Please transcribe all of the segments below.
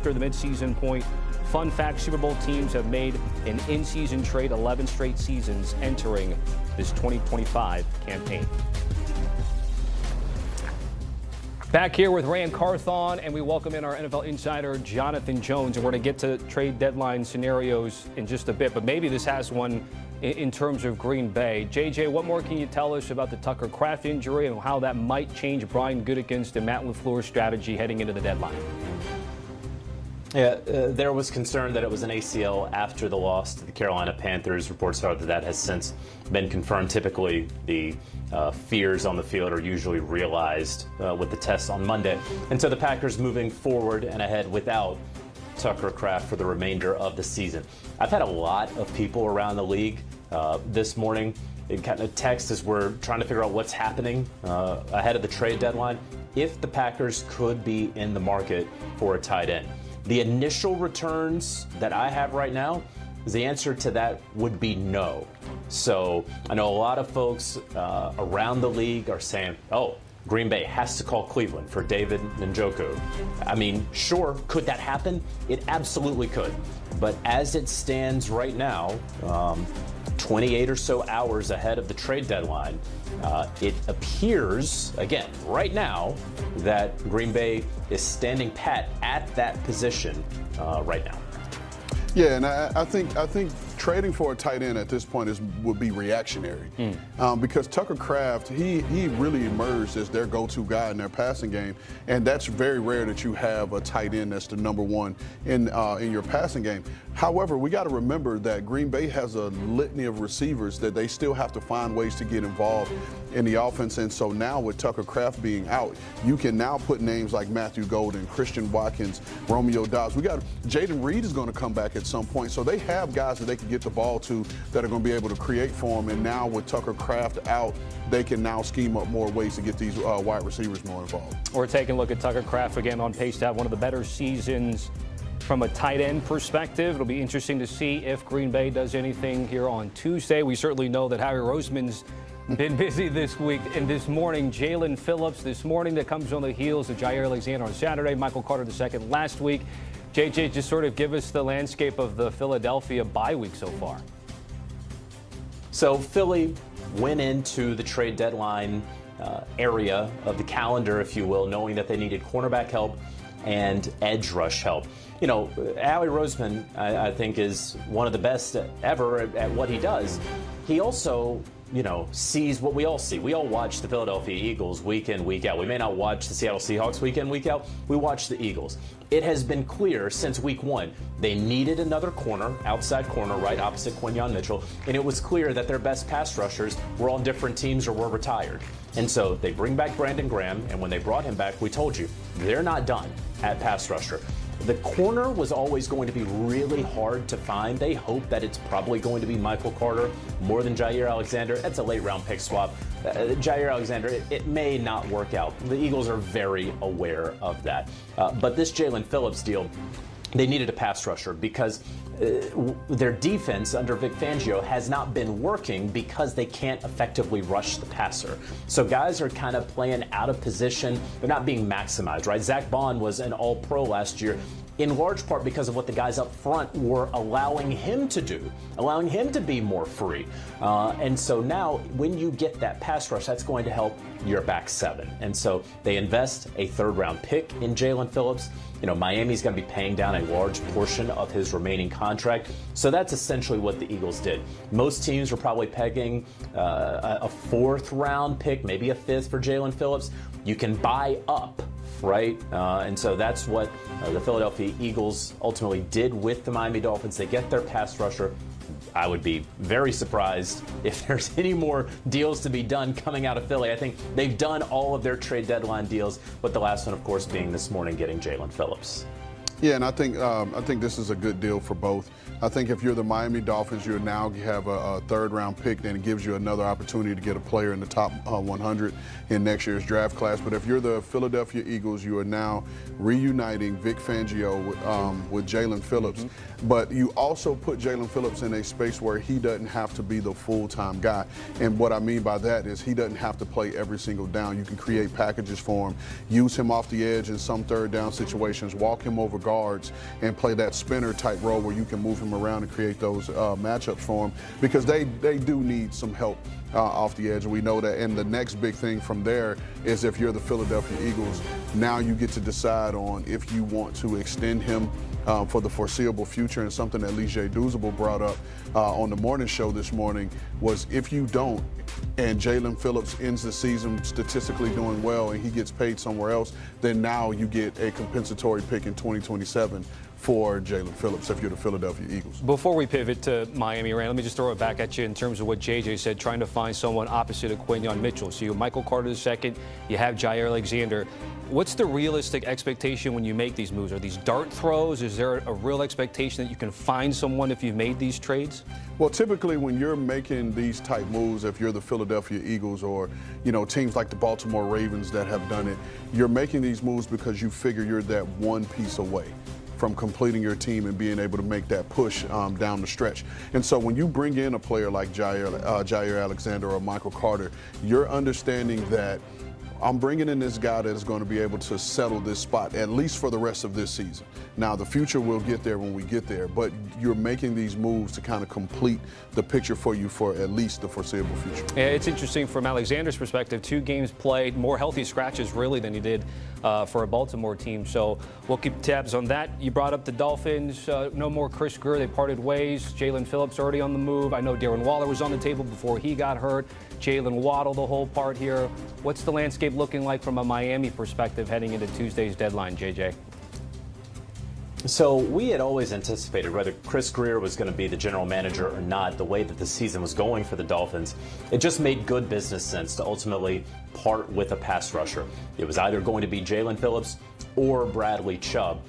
after the midseason point. Fun fact, Super Bowl teams have made an in-season trade 11 straight seasons entering this 2025 campaign. Back here with Ray and Carthon, and we welcome in our NFL insider, Jonathan Jones. And we're going to get to trade deadline scenarios in just a bit, but maybe this has one in terms of Green Bay. JJ, what more can you tell us about the Tucker Kraft injury and how that might change Brian Gutekunst and Matt LaFleur's strategy heading into the deadline? Yeah, there was concern that it was an ACL after the loss to the Carolina Panthers. Reports are that has since been confirmed. Typically, the fears on the field are usually realized with the test on Monday. And so the Packers moving forward and ahead without Tucker Kraft for the remainder of the season. I've had a lot of people around the league this morning in kind of text as we're trying to figure out what's happening ahead of the trade deadline. If the Packers could be in the market for a tight end. The initial returns that I have right now, the answer to that would be no. So I know a lot of folks around the league are saying, oh, Green Bay has to call Cleveland for David Njoku. I mean, sure, could that happen? It absolutely could. But as it stands right now, 28 or so hours ahead of the trade deadline, it appears, again, right now, that Green Bay is standing pat at that position right now. Yeah, and I think trading for a tight end at this point would be reactionary because Tucker Kraft, he really emerged as their go-to guy in their passing game, and that's very rare that you have a tight end that's the number one in your passing game. However, we got to remember that Green Bay has a litany of receivers that they still have to find ways to get involved in the offense, and so now with Tucker Kraft being out, you can now put names like Matthew Golden, Christian Watkins, Romeo Doubs. We got Jayden Reed is going to come back at some point, so they have guys that they can get the ball to that are going to be able to create for them, and now with Tucker Kraft out, they can now scheme up more ways to get these wide receivers more involved. We're taking a look at Tucker Kraft again, on pace to have one of the better seasons from a tight end perspective. It'll be interesting to see if Green Bay does anything here on Tuesday. We certainly know that Howie Roseman's been busy this week, and this morning, Jalen Phillips this morning, that comes on the heels of Jair Alexander on Saturday, Michael Carter II last week. JJ, just sort of give us the landscape of the Philadelphia bye week so far. So Philly went into the trade deadline area of the calendar, if you will, knowing that they needed cornerback help and edge rush help. You know, Howie Roseman, I think, is one of the best ever at what he does. He also, you know, sees what we all see. We all watch the Philadelphia Eagles week in, week out. We may not watch the Seattle Seahawks week in, week out. We watch the Eagles. It has been clear since week one they needed another corner, outside corner, right opposite Quinyon Mitchell, and it was clear that their best pass rushers were on different teams or were retired. And so they bring back Brandon Graham, and when they brought him back, we told you, they're not done at pass rusher. The corner was always going to be really hard to find. They hope that it's probably going to be Michael Carter more than Jair Alexander. That's a late round pick swap. Jair Alexander, it may not work out. The Eagles are very aware of that. But this Jalen Phillips deal, they needed a pass rusher because their defense under Vic Fangio has not been working because they can't effectively rush the passer. So guys are kind of playing out of position. They're not being maximized, right? Zach Bond was an all-pro last year, in large part because of what the guys up front were allowing him to do, allowing him to be more free. And so now when you get that pass rush, that's going to help your back seven. And so they invest a third-round pick in Jalen Phillips. You know, Miami's going to be paying down a large portion of his remaining contract. So that's essentially what the Eagles did. Most teams were probably pegging a fourth-round pick, maybe a fifth for Jalen Phillips. You can buy up, right? And so that's what the Philadelphia Eagles ultimately did with the Miami Dolphins. They get their pass rusher. I would be very surprised if there's any more deals to be done coming out of Philly. I think they've done all of their trade deadline deals, but the last one, of course, being this morning getting Jalen Phillips. Yeah, and I think this is a good deal for both. I think if you're the Miami Dolphins, you now have a third-round pick, then it gives you another opportunity to get a player in the top 100 in next year's draft class. But if you're the Philadelphia Eagles, you are now reuniting Vic Fangio with Jalen Phillips. Mm-hmm. But you also put Jalen Phillips in a space where he doesn't have to be the full-time guy. And what I mean by that is he doesn't have to play every single down. You can create packages for him, use him off the edge in some third-down situations, walk him over guards and play that spinner type role where you can move him around and create those matchups for him, because they do need some help off the edge. We know that. And the next big thing from there is, if you're the Philadelphia Eagles, now you get to decide on if you want to extend him for the foreseeable future. And something that Jay Douzable brought up on the morning show this morning was, if you don't, and Jalen Phillips ends the season statistically doing well and he gets paid somewhere else, then now you get a compensatory pick in 2027 for Jalen Phillips if you're the Philadelphia Eagles. Before we pivot to Miami, Rand, let me just throw it back at you in terms of what JJ said, trying to find someone opposite of Quinyon Mitchell. So you have Michael Carter II, you have Jair Alexander. What's the realistic expectation when you make these moves? Are these dart throws? Is there a real expectation that you can find someone if you've made these trades? Well, typically when you're making these type moves, if you're the Philadelphia Eagles or, teams like the Baltimore Ravens that have done it, you're making these moves because you figure you're that one piece away from completing your team and being able to make that push down the stretch. And so when you bring in a player like Jair Alexander or Michael Carter, you're understanding that I'm bringing in this guy that is going to be able to settle this spot, at least for the rest of this season. Now, the future will get there when we get there, but you're making these moves to kind of complete the picture for you for at least the foreseeable future. Yeah, it's interesting from Alexander's perspective. 2 games played, more healthy scratches really than he did for a Baltimore team. So we'll keep tabs on that. You brought up the Dolphins. No more Chris Grier. They parted ways. Jalen Phillips already on the move. I know Darren Waller was on the table before he got hurt. Jalen Waddle, the whole part here. What's the landscape looking like from a Miami perspective heading into Tuesday's deadline, JJ? So we had always anticipated whether Chris Grier was going to be the general manager or not, the way that the season was going for the Dolphins, it just made good business sense to ultimately part with a pass rusher. It was either going to be Jalen Phillips or Bradley Chubb.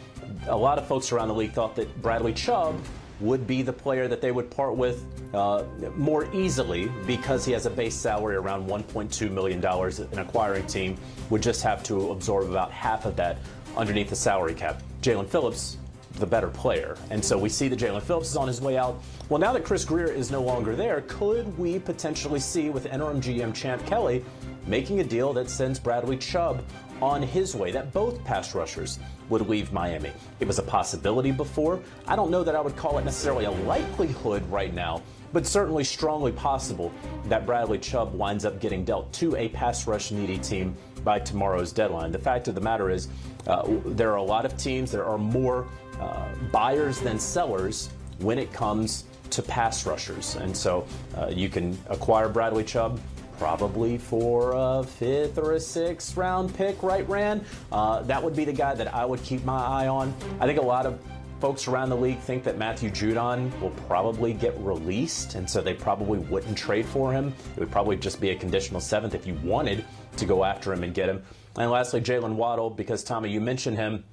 A lot of folks around the league thought that Bradley Chubb would be the player that they would part with more easily, because he has a base salary around $1.2 million. An acquiring team would just have to absorb about half of that underneath the salary cap. Jalen Phillips, the better player. And so we see that Jalen Phillips is on his way out. Well, now that Chris Grier is no longer there, could we potentially see, with interim GM Champ Kelly, making a deal that sends Bradley Chubb on his way, that both pass rushers would leave Miami? It was a possibility before. I don't know that I would call it necessarily a likelihood right now, but certainly strongly possible that Bradley Chubb winds up getting dealt to a pass rush needy team by tomorrow's deadline. The fact of the matter is, there are a lot of teams, there are more buyers than sellers when it comes to pass rushers. And so you can acquire Bradley Chubb probably for a 5th or a 6th round pick, right, Rand? That would be the guy that I would keep my eye on. I think a lot of folks around the league think that Matthew Judon will probably get released, and so they probably wouldn't trade for him. It would probably just be a conditional 7th if you wanted to go after him and get him. And lastly, Jalen Waddle, because Tommy, you mentioned him.